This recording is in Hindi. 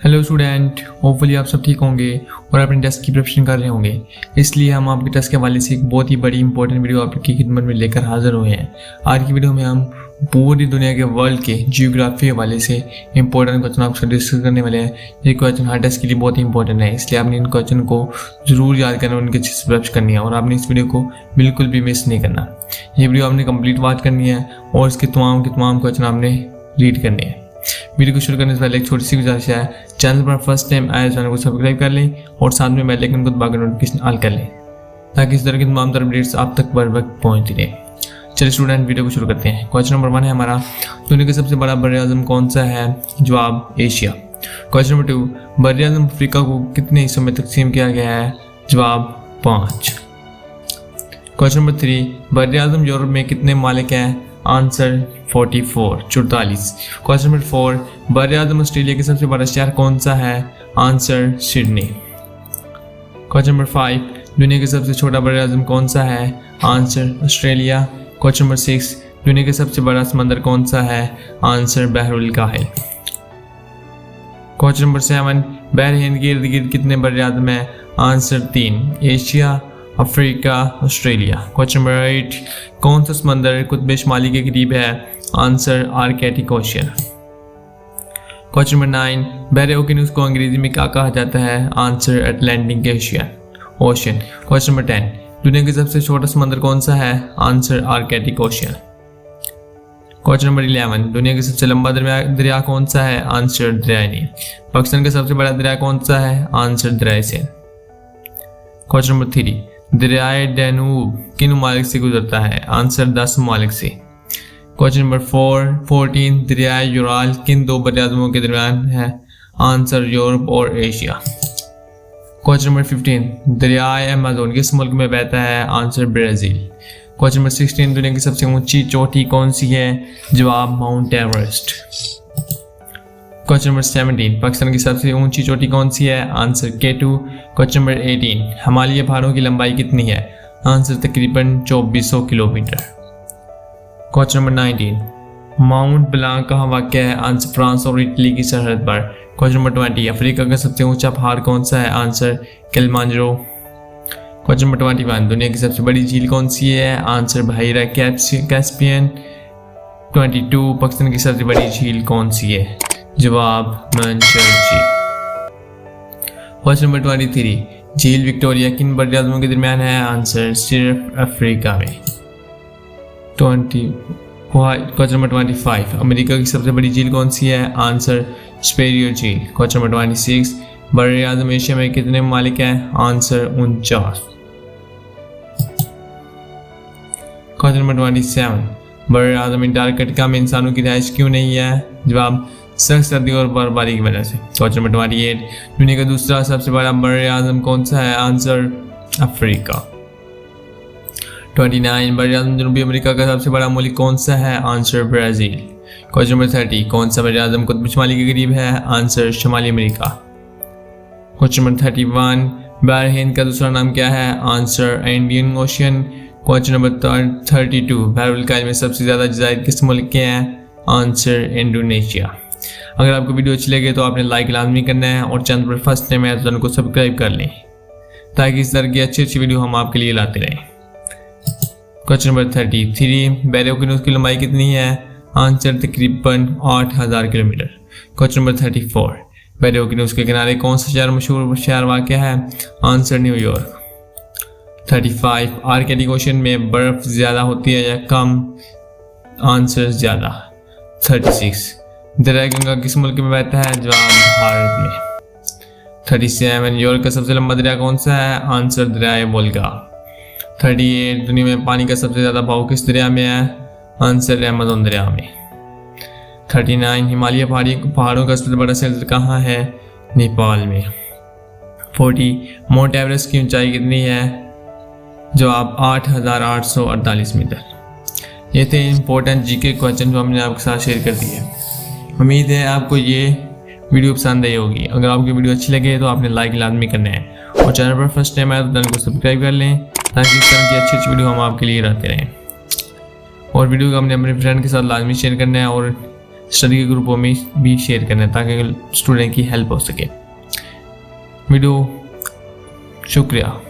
हेलो स्टूडेंट, होपफुली आप सब ठीक होंगे और अपने टेस्ट की प्रिपरेशन कर रहे होंगे। इसलिए हम आपके टेस्ट के हवाले से एक बहुत ही बड़ी इंपॉर्टेंट वीडियो आपकी खिदमत में लेकर हाजिर हुए हैं। आज की वीडियो में हम पूरी दुनिया के वर्ल्ड के जियोग्राफी के हवाले से इंपॉर्टेंट क्वेश्चन आपसे डिस्कस करने वाले हैं। ये क्वेश्चन हर टेस्ट के लिए बहुत ही इंपॉर्टेंट है, इसलिए आपने इन क्वेश्चन को जरूर याद करना, उनके अच्छे से प्रिपरेशन करनी है और आपने इस वीडियो को बिल्कुल भी मिस नहीं करना। ये वीडियो आपने कंप्लीट वॉच करनी है और इसके तमाम क्वेश्चन आपने रीड करने हैं। वीडियो को शुरू करने से पहले एक छोटी सी गुजारिश है, चैनल पर फर्स्ट टाइम आए चैनल को सब्सक्राइब कर लें और साथ में बेल आइकन को दबाकर नोटिफिकेशन ऑल कर लें ताकि इस तरह की तमाम अपडेट्स आप तक बर वक्त पहुंचती रहे। चलिए स्टूडेंट, वीडियो को शुरू करते हैं। क्वेश्चन नंबर 1 है हमारा, दुनिया का सबसे बड़ा बर्र-ए-आज़म कौन सा है? जवाब एशिया। क्वेश्चन नंबर 2, बर्र-ए-आज़म अफ्रीका को कितने हिस्सों में तकसीम किया गया है? जवाब 5। क्वेश्चन नंबर 3, बर्र-ए-आज़म यूरोप में कितने मालिक हैं? आंसर 44। क्वेश्चन नंबर 4, बर्र-ए-आज़म ऑस्ट्रेलिया का सबसे बड़ा शहर कौन सा है? Answer Sydney. क्वेश्चन नंबर 5, दुनिया का सबसे छोटा बर्र-ए-आज़म कौन सा है? Answer Australia. क्वेश्चन नंबर 6, दुनिया का सबसे बड़ा समंदर कौन सा है? आंसर बहरुल काहिल। क्वेश्चन नंबर 7, बहर हिंद के इर्द गिर्द कितने बर्र-ए-आज़म हैं? Answer 3, Asia, Africa, Australia. Question number 8, कौन सा समंदर कुतुब शुमाली के करीब है? Answer Arctic ocean. Question number 9, बहर ओकियानूस को अंग्रेजी में क्या कहा जाता है? Answer Atlantic ocean. Question number 10, दुनिया का सबसे छोटा समंदर कौन सा है? Answer Arctic ocean. Question number 11, दुनिया का सबसे लंबा दरिया कौन सा है? आंसर दरिया नील। पाकिस्तान का सबसे बड़ा दरिया कौन सा है? आंसर दरिया सिंध। क्वेश्चन नंबर 3, दरियाए डैनूब किन ममालिक से गुजरता है? आंसर 10 ममालिक से। क्वेश्चन नंबर 14, दरियाए यूराल किन दो बर्र-ए-आज़मों के दरमियान है? आंसर यूरोप और एशिया। क्वेश्चन नंबर 15, दरियाए अमेज़न किस मुल्क में बहता है? Answer Brazil. क्वेश्चन नंबर 16, दुनिया की सबसे ऊंची चोटी कौन सी है? जवाब mount Everest. Question number 17, Pakistan की सबसे ऊंची चोटी कौन सी है? Answer K2। Question number 18, Himalaya पहाड़ों की लंबाई कितनी है? आंसर तकरीबन 2400 kilometre. Question number 19, Mount Blanc कहाँ वाक़ है? आंसर फ्रांस और इटली की सरहद पर। क्वेश्चन नंबर 20, अफ्रीका का सबसे ऊंचा पहाड़ कौन सा है? Answer Kilimanjaro. क्वेश्चन नंबर 21, दुनिया की सबसे बड़ी झील कौन सी है? आंसर बहरा कैस्पियन। 22, पाकिस्तान की सबसे बड़ी झील कौन सी है? जवाब मंशर झील। क्वेश्चन नंबर 23, झील विक्टोरिया किन बर्र-ए-आज़मों के दरमियान है? आंसर सिर्फ अफ्रीका में। क्वेश्चन नंबर 25, अमेरिका की सबसे बड़ी झील कौन सी है? आंसर सुपेरियर झील। क्वेश्चन नंबर 26, बर्र-ए-आज़म एशिया में कितने ममालिक हैं? आंसर 49। क्वेश्चन नंबर 27, बर्र-ए-आज़म अंटार्कटिका में इंसानों की रिहाइश क्यों नहीं है? जवाब सख्त सर्दी और बर्फबारी की वजह से। क्वेश्चन नंबर 28, दुनिया का दूसरा सबसे बड़ा बर्र-ए-आज़म कौन सा है? Answer Africa. 29, बर्र-ए-आज़म जनूबी अमेरिका का सबसे बड़ा मुल्क कौन सा है? Answer Brazil. क्वेश्चन नंबर 30, कौन सा बर्र-ए-आज़म कुतुब शुमाली के करीब है? आंसर शुमाली अमेरिका। क्वेश्चन नंबर 31, बहर हिंद का दूसरा नाम क्या है? Answer Indian Ocean. Question number 32, बहरुल काहिल में सबसे ज़्यादा जज़ाइर किस मुल्क के हैं? Answer Indonesia. अगर आपको वीडियो अच्छी लगे तो आपने लाइक लाजमी करना है और चैनल पर फर्स्ट टाइम है तो चैनल को सब्सक्राइब कर लें ताकि इस तरह की अच्छी वीडियो हम आपके लिए लाते रहें। क्वेश्चन नंबर 33, बहर ओकियानूस की लंबाई कितनी है? आंसर तकरीबन 8000 किलोमीटर। क्वेश्चन नंबर 34, बहर ओकियानूस के किनारे कौन सा शहर मशहूर शहर वाक़ है? Answer New York. 35, आर्कटिक ओशियन में बर्फ़ ज़्यादा होती है या कम? आंसर ज़्यादा। 36, दरिया गंगा किस मुल्क में बहता है? जवाब भारत में। 37, यूरोप का सबसे लंबा दरिया कौन सा है? आंसर दरियाए वोल्गा। 38, दुनिया में पानी का सबसे ज़्यादा बहाव किस दरिया में है? आंसर अमेज़न दरिया में। 39, हिमालय पहाड़ों का सबसे बड़ा सेंटर कहाँ है? नेपाल में। 40, माउंट एवरेस्ट की ऊंचाई कितनी है? जवाब 8848 मीटर। ये थे इंपॉर्टेंट जीके क्वेश्चन जो हमने आपके साथ शेयर कर दिए। उम्मीद है आपको ये वीडियो पसंद आई होगी। अगर आपको वीडियो अच्छी लगे तो आपने लाइक लाजमी करना है और चैनल पर फर्स्ट टाइम आए तो चैनल को सब्सक्राइब कर लें ताकि इस तरह की अच्छी वीडियो हम आपके लिए लाते रहें। और वीडियो को हमने अपने फ्रेंड के साथ लाजमी शेयर करना है और स्टडी के ग्रुपों में भी शेयर करना ताकि स्टूडेंट की हेल्प हो सके। वीडियो शुक्रिया।